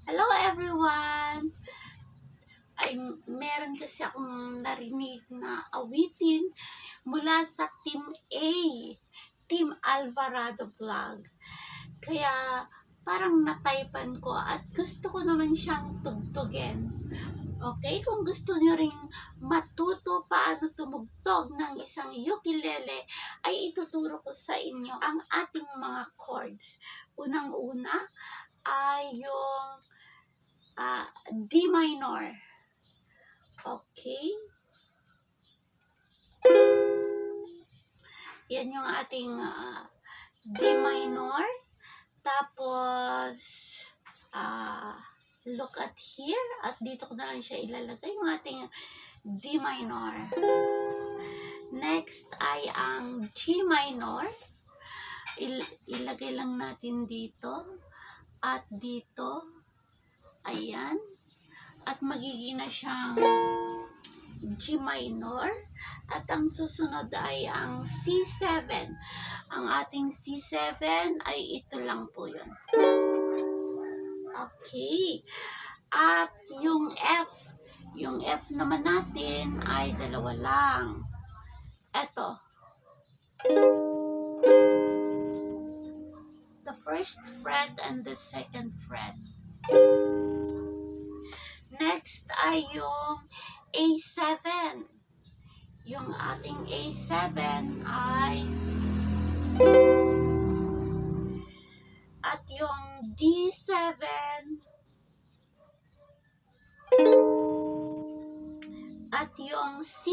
Hello everyone! Meron kasi akong narinig na awitin mula sa Team A, Team Alvarado Vlog. Kaya parang nataypan ko at gusto ko naman siyang tugtugin. Okay, kung gusto niyo ring matuto paano tumugtog ng isang ukulele, ay ituturo ko sa inyo ang ating mga chords. Unang-una ay yung D minor. Okay? Yan yung ating D minor. Tapos, look at here. At dito ko na lang siya ilalagay. Yung ating D minor. Next ay ang G minor. Ilagay lang natin dito. At dito. Ayan. At magiging na siyang G minor. At ang susunod ay ang C7. Ang ating C7 ay ito lang po yun. Okay. At yung F. Yung F naman natin ay dalawa lang. Ito. The first fret and the second fret. Next ay yung A7. Yung ating A7 ay at yung D7 at yung C.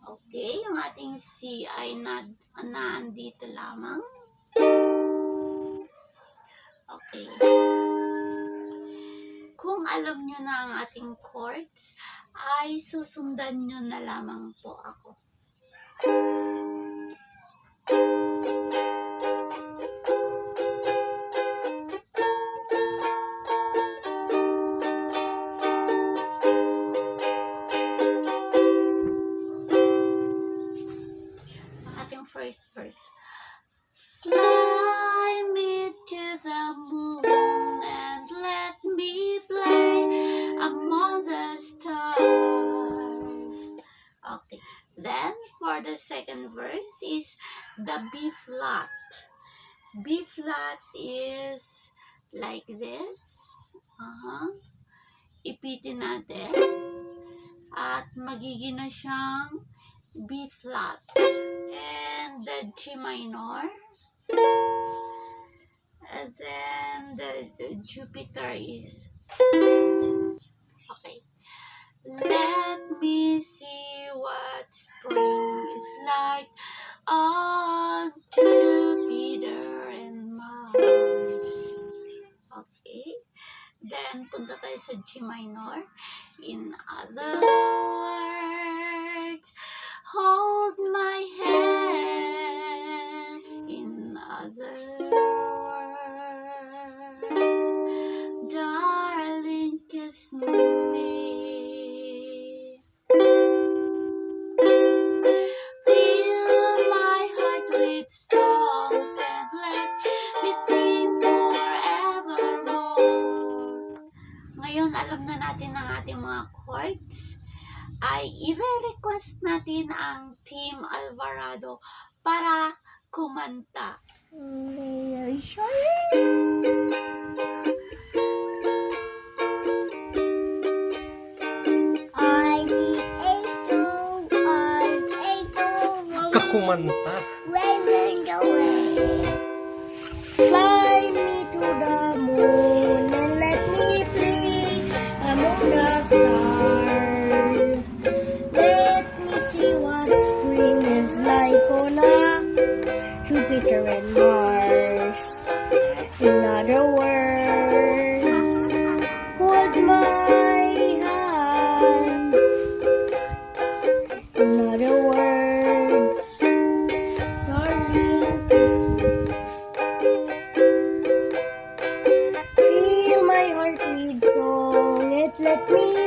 Okay, yung ating C ay nandito lamang. Okay. Kung alam nyo na ang ating chords, ay susundan nyo na lamang po ako. Ating first verse. Fly me to the moon and let me play among the stars. Okay. Then, for the second verse is the B flat. B flat is like this. Ipitin natin. At magiging na siyang B flat. And the G minor. And then the Jupiter is okay. Let me see what spring is like on Jupiter and Mars. Okay. Then punta tayo sa G minor. In other words, hold my hand. In other words, darling, kiss me. Fill my heart with songs and let me sing forevermore. Ngayon, alam na natin ang ating mga chords. Ay i-request natin ang Team Alvarado para kumanta. Kakumanta. Fly me to the moon and let me play among the stars. Let me see what spring is like on Jupiter and Mars. In other words, hold my hand. In other words, darling, kiss me. Fill my heart with song and let me